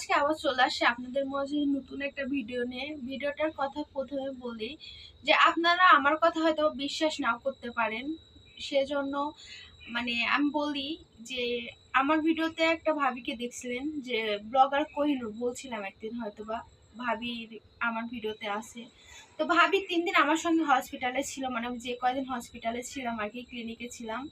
আজকে আবার চলে আসছে আপনাদের মাঝে নতুন একটা ভিডিও নিয়ে। ভিডিওটার কথা প্রথমে বলি যে আপনারা আমার কথা হয়তো বিশ্বাস নাও করতে পারেন, সেজন্য আমি বলি যে আমার ভিডিওতে একটা ভাবিকে দেখছিলেন যে ব্লগার কোহিনুর বলছিলাম একদিন হয়তোবা ভাবির আমার ভিডিওতে আছে। তো ভাবি 3 দিন আমার সঙ্গে হসপিটালে ছিল, মানে আমি যে কয়দিন হসপিটালে ছিলাম আর কি, ক্লিনিকে ছিলাম,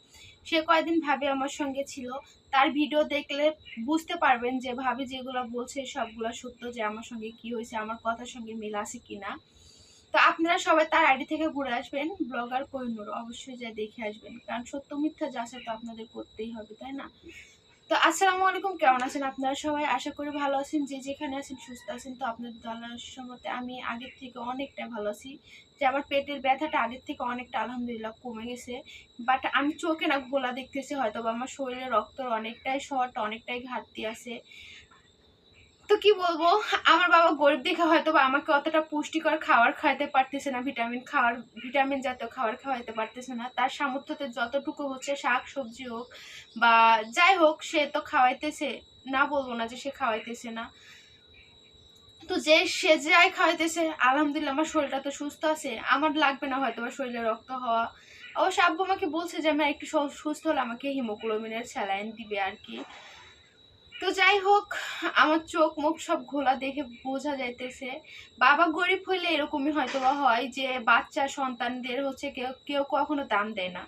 সে কয়দিন ভাবি আমার সঙ্গে ছিল। তার ভিডিও দেখলে বুঝতে পারবেন যে ভাবি যেগুলো বলছে সবগুলো সত্য, যে আমার সঙ্গে কি হয়েছে, আমার কথার সঙ্গে মিল আছে কিনা। তো আপনারা সবাই তার আইডি থেকে ঘুরে আসবেন, ব্লগার কোহিনুর, অবশ্যই যা দেখে আসবেন, কারণ সত্য মিথ্যা যাচাই তো আপনাদের করতেই হবে, তাই না? তো আসসালামু আলাইকুম, কেমন আছেন আপনারা সবাই? আশা করি ভালো আছেন, যে যেখানে আছেন সুস্থ আছেন। তো আপনাদের আল্লাহর রহমতে আমি আগের থেকে অনেকটা ভালো আছি। যে আমার পেটের ব্যথাটা আগের থেকে অনেকটা আলহামদুলিল্লাহ কমে গেছে। বাট আমি চোখে না ঘোলা দেখতেছি, হয়তো বা আমার শরীরে রক্তর অনেকটাই শর্ট, অনেকটাই ঘাটতি আছে। তো কি বলবো, আমার বাবা গরিব দেখে হয়তো বা আমাকে অতটা পুষ্টিকর খাবার খাওয়াতে পারতেছে না, ভিটামিন জাতীয় খাবার খাওয়াইতে পারতেছে না। তার সামর্থ্যতে যতটুকু হচ্ছে, শাক সবজি হোক বা যাই হোক, সে তো খাওয়াইতেছে, না বলবো না যে সে খাওয়াইতেছে না। তো সে যাই খাওয়াইতেছে, আলহামদুলিল্লাহ আমার শরীরটা তো সুস্থ আছে, আমার লাগবে না হয়তো বা শরীরে রক্ত হওয়া। অবশ্য আব্বু আমাকে বলছে যে আমি একটু সুস্থ হলে আমাকে হিমোগ্লোবিনের স্যালাইন দিবে আর কি। তো যাই হোক, আমার চোখ মুখ সব ঘোলা দেখে বোঝা যাইতেছে বাবা গরিব হইলে এরকমই হয়তো বা হয়, যে বাচ্চা সন্তানদের হচ্ছে কেউ কেউ কখনো দাম দেয় না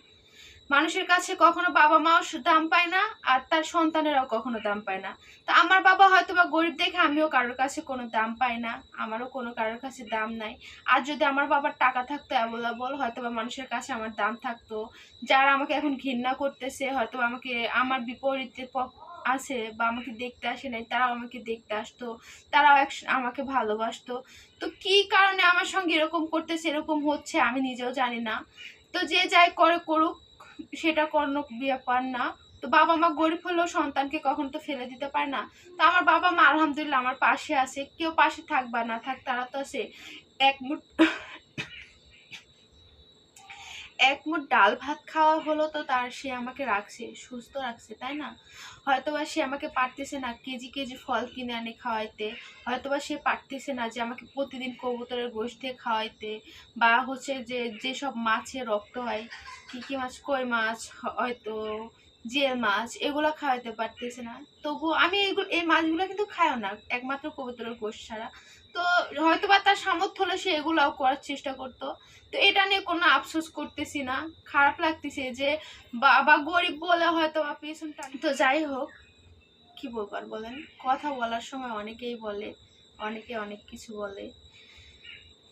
মানুষের কাছে, কখনো বাবা মাও দাম পায় না, আর তার সন্তানেরাও কখনো দাম পায় না। তো আমার বাবা হয়তো বা গরিব দেখে আমিও কারোর কাছে কোনো দাম পাই না, আমারও কোনো কারোর কাছে দাম নাই। আর যদি আমার বাবার টাকা থাকতো অ্যাভেলেবল, হয়তো বা মানুষের কাছে আমার দাম থাকতো। যারা আমাকে এখন ঘৃণা করতেছে, হয়তো আমাকে আমার বিপরীতে আছে বা আমাকে দেখতে আসে নাই, তারাও আমাকে দেখতে আসতো, তারাও আমাকে ভালোবাসতো। তো কি কারণে আমার সঙ্গে এরকম করতেছে, এরকম হচ্ছে, আমি নিজেও জানি না। তো যে যাই করে করুক, সেটা কোনো ব্যাপার না। তো বাবা মা গরিব হলেও সন্তানকে কখনো তো ফেলে দিতে পারে না। তো আমার বাবা মা আলহামদুলিল্লাহ আমার পাশে আছে, কেউ পাশে থাক বা না থাক, তারা তো আছে। এক মুঠ এক মুঠ ডাল ভাত খাওয়া হলো তো তার, সে আমাকে রাখছে, সুস্থ রাখছে, তাই না? হয়তোবা সে আমাকে পারতেছে না কেজি কেজি ফল কিনে আনে খাওয়াইতে, হয়তোবা সে পারতেছে না যে আমাকে প্রতিদিন কবুতরের গোশত দিয়ে খাওয়াইতে, বা হচ্ছে যে যেসব মাছের রক্ত হয়, কি কি মাছ, কই মাছ, হয়তো জিয়েল মাছ, এগুলো খাওয়াইতে পারতেছে না। তবু আমি এই মাছগুলো কিন্তু খাইও না, একমাত্র কবুতরের গোশত ছাড়া। তো হয়তোবা তার সামর্থ্য হলে সে এগুলাও করার চেষ্টা করতো। তো এটা নিয়ে কোনো আফসোস করতেছি না, খারাপ লাগতেছে যে বাবা গরিব বলে হয়তো বা পেছনটা। তো যাই হোক, কি বলবার বলেন, কথা বলার সময় অনেকেই বলে, অনেকে অনেক কিছু বলে।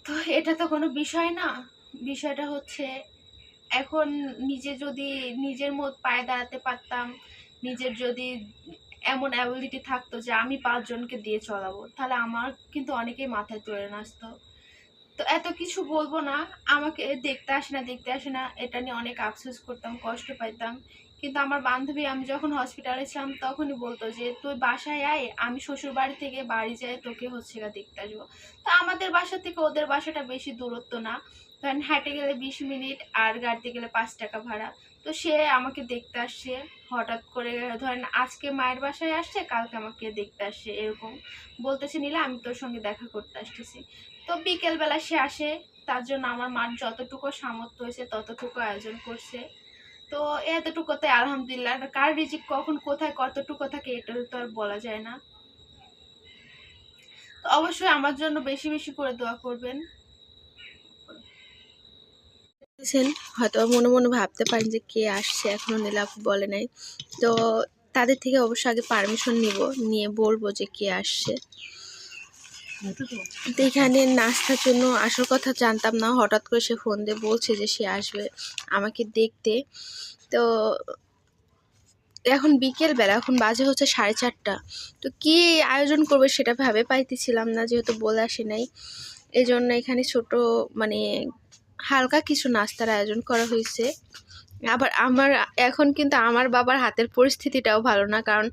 তো এটা তো কোনো বিষয় না। বিষয়টা হচ্ছে, এখন নিজে যদি নিজের মত পায়ে দাঁড়াতে পারতাম, নিজের যদি এমন অ্যাবিলিটি থাকতো যে আমি 5 জনকে দিয়ে চলাবো, তাহলে আমার কিন্তু অনেকেই মাথায় তুলে নাচতো। তো এত কিছু বলবো না, আমাকে দেখতে আসে না, দেখতে আসে না, এটা নিয়ে অনেক আফসোস করতাম, কষ্ট পাইতাম। কিন্তু আমার বান্ধবী, আমি যখন হসপিটালে ছিলাম তখনই বলতো যে তুই বাসায় আয়, আমি শ্বশুর বাড়ি থেকে বাড়ি যাই, তোকে হচ্ছে দেখতে আসবো। তো আমাদের বাসা থেকে ওদের বাসাটা বেশি দূরত্ব না, ধরেন হাঁটে গেলে 20 মিনিট, আর গাড়িতে গেলে 5 টাকা ভাড়া। তো সে আমাকে দেখতে আসছে হঠাৎ করে, ধরেন আজকে মায়ের বাসায় আসছে, কালকে আমাকে দেখতে আসছে, এরকম বলতেছে নিলে আমি তোর সঙ্গে দেখা করতে আসতেছি। তো বিকেলবেলা সে আসে, তার জন্য আমার মার যতটুকু সামর্থ্য হয়েছে ততটুকু আয়োজন করছে। তো এতটুকুতে আলহামদুলিল্লাহ। কার রিজিক কখন কোথায় কতটুকু থাকে এটা তো আর বলা যায় না। তো অবশ্যই আমার জন্য বেশি বেশি করে দোয়া করবেন। হয়তো মনে মনে ভাবতে পারেন যে কে আসছে, এখনো নীলাপ বলে নাই। তো তাদের থেকে অবশ্যই আগে পারমিশন নিয়ে বলবো যে কে আসছে। তো এখানে নাস্তার জন্য আসার কথা জানতাম না, হঠাৎ করে সে ফোন দিয়ে বলছে যে সে আসবে আমাকে দেখতে। তো এখন বিকেলবেলা, এখন বাজে হচ্ছে 4:30। তো কি আয়োজন করবে সেটা ভেবে পাইতেছিলাম না, যেহেতু বলে আসি নাই। এই জন্য এখানে ছোট মানে হালকা কিছু নাস্তার আয়োজন করা হয়েছে। আবার এখন কিন্তু আমার বাবার হাতের পরিস্থিতিটাও ভালো না, কারণ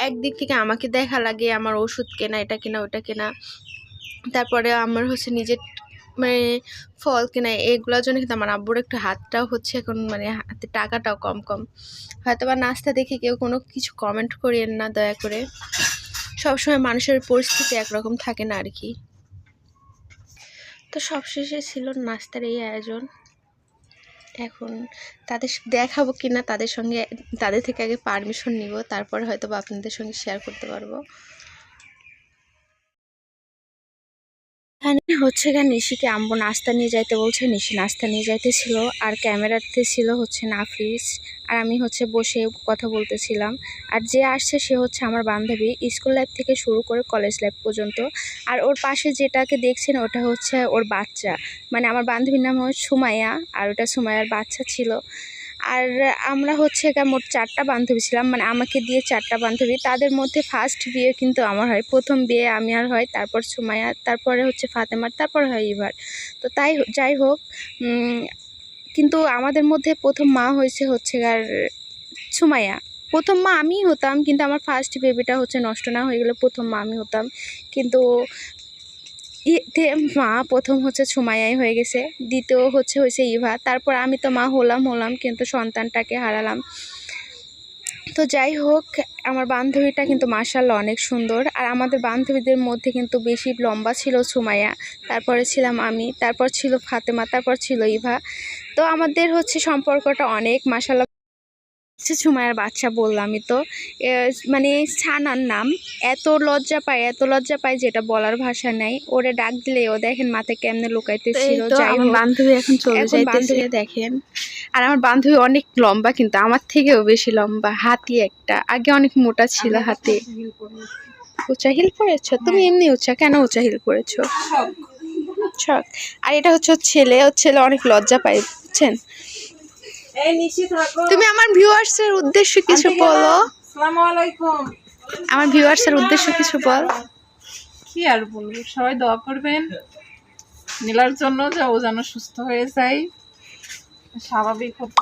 একদিক থেকে আমাকে দেখা লাগে, আমার ওষুধ কেনা, এটা কেনা, ওটা কেনা, তারপরে আমার হচ্ছে নিজের মানে ফল কেনা, এগুলোর জন্য কিন্তু আমার আব্বুর একটু হাতটাও হচ্ছে এখন, মানে হাতে টাকাটাও কম কম। হয়তো বা নাস্তা দেখে কেউ কোনো কিছু কমেন্ট করিয়েন না দয়া করে। সবসময় মানুষের পরিস্থিতি একরকম থাকে না আর কি। তো সবশেষে ছিল নাস্তার এই আয়োজন। এখন তাদের দেখাবো কিনা, তাদের থেকে আগে পারমিশন নিব, তারপরে হয়তো বা আপনাদের সঙ্গে শেয়ার করতে পারবো। এখানে হচ্ছে গা নিশিকে আম্মু নাস্তা নিয়ে যাইতে বলছে, নিশি নাস্তা নিয়ে যাইতেছিল, আর ক্যামেরাতে ছিল হচ্ছে নাফিস, আর আমি হচ্ছে বসে কথা বলতেছিলাম। আর যে আসছে সে হচ্ছে আমার বান্ধবী, স্কুল লাইফ থেকে শুরু করে কলেজ লাইফ পর্যন্ত। আর ওর পাশে যেটাকে দেখছেন ওটা হচ্ছে ওর বাচ্চা, মানে আমার বান্ধবীর নাম হচ্ছে সুমাইয়া, আর ওটা সুমাইয়ার বাচ্চা ছিল। আর আমরা হচ্ছে মোট 4টা বান্ধবী ছিলাম, মানে আমাকে দিয়ে 4টা বান্ধবী। তাদের মধ্যে ফার্স্ট বিয়ে কিন্তু আমার হয়, প্রথম বিয়ে আমি আর হয়, তারপর সুমাইয়া, তারপরে হচ্ছে ফাতেমার, তারপর হয় ইভার। তো যাই হোক, কিন্তু আমাদের মধ্যে প্রথম মা হয়েছে হচ্ছে আর সুমাইয়া। প্রথম মা আমিই হতাম, কিন্তু আমার ফার্স্ট বেবিটা হচ্ছে নষ্ট না হয়ে গেলে প্রথম মা আমি হতাম। কিন্তু মা প্রথম হচ্ছে সুমাইয়াই হয়ে গেছে, দ্বিতীয় হয়েছে ইভা, তারপর আমি তো মা হলাম কিন্তু সন্তানটাকে হারালাম। তো যাই হোক, আমার বান্ধবীটা কিন্তু মাশাআল্লাহ অনেক সুন্দর। আর আমাদের বান্ধবীদের মধ্যে কিন্তু বেশি লম্বা ছিল সুমাইয়া, তারপরে ছিলাম আমি, তারপর ছিল ফাতেমা, তারপর ছিল ইভা। তো আমাদের হচ্ছে সম্পর্কটা অনেক মাশাআল্লাহ। সুমাইয়ার বাচ্চা বললামই তো, মানে ছানার নাম। এত লজ্জা পায় যেটা বলার ভাষা নাই। ওরে ডাক দিলে ও দেখেন মাথায় কেমনে লুকাইতেছিল। আমার বান্ধবী এখন চলে যাইতেছে দেখেন। আর আমার বান্ধবী অনেক লম্বা, কিন্তু আমার থেকেও বেশি লম্বা, হাতি একটা। আগে অনেক মোটা ছিল হাতি। উঁচা হিল পরেছো তুমি? এমনি উঁচা কেন? উঁচা হিল পরেছো শখ। আর এটা হচ্ছে ছেলে অনেক লজ্জা পায়, বুঝছেন? তুমি আমার ভিউয়ার্সের উদ্দেশ্যে কিছু বলো। আসসালামু আলাইকুম। আমার ভিউয়ার্সের উদ্দেশ্যে কিছু বল। কি আর বলবো, সবাই দোয়া করবেন নীলার জন্য, যে ও যেন সুস্থ হয়ে যায়, স্বাভাবিক হতে।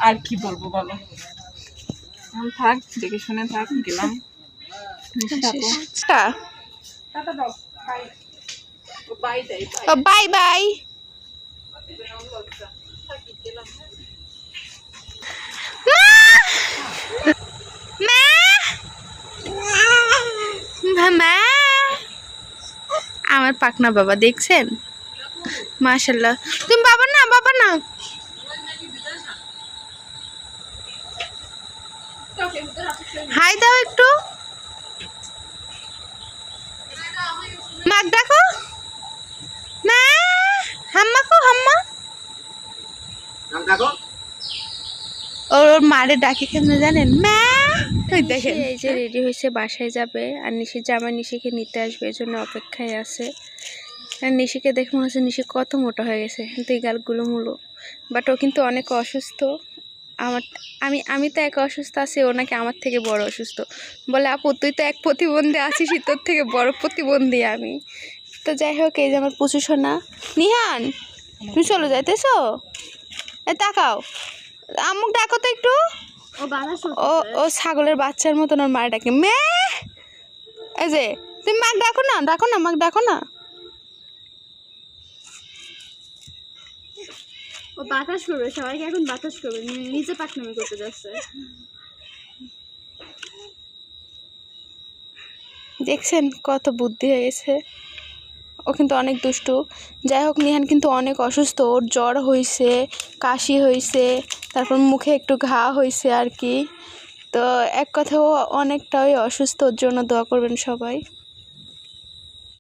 আর কি বলবো বলো, থাক, দেখে শুনে থাক, গেলাম। Bye bye. আমার পাকনা বাবা দেখছেন, মাশাআল্লাহ। তুমি বাবা না হাই দাও একটু, মাক ডাকো, মা হাম্মা কো হাম্মা। ওর মারে ডাকে কেমনে জানেন? মা। দেখেন এই যে রেডি হয়েছে, বাসায় যাবে। আর নিশির জামা নিশিকে নিতে আসবে, এই জন্য অপেক্ষায় আছে। আর নিশিকে দেখে মনে হচ্ছে নিশি কত মোটা হয়ে গেছে, কিন্তু এই গালগুলো মুলো। বাট ও কিন্তু অনেক অসুস্থ। আমি তো এক অসুস্থ আছি, ও নাকি আমার থেকে বড় অসুস্থ। বলে আপু তুই তো এক প্রতিবন্ধী আছিস, তোর থেকে বড় প্রতিবন্ধী আমি। তো যাই হোক, এই যে আমার পুচু সোনা নিহান, তুমি চলে যাইতেছো? তাকাও, আম্মুক ডাকো তো একটু। ও ছাগলের বাচ্চার মতন ওর মার ডাকে মে। এই যে তুমি মাক ডাকো না, মাক ডাকো না। ও বাতাস করবে, সবাইকে এখন বাতাস করবে, নিজে পাকনামি করতে যাচ্ছে। দেখছেন কত বুদ্ধি হয়ে গেছে, ও কিন্তু অনেক দুষ্টু। যাই হোক, নিহান কিন্তু অনেক অসুস্থ, ওর জ্বর হয়েছে, কাশি হয়েছে, তারপর মুখে একটু ঘা হয়েছে আর কি। তো এক কথা ও অনেকটাই অসুস্থ, ওর জন্য দোয়া করবেন সবাই।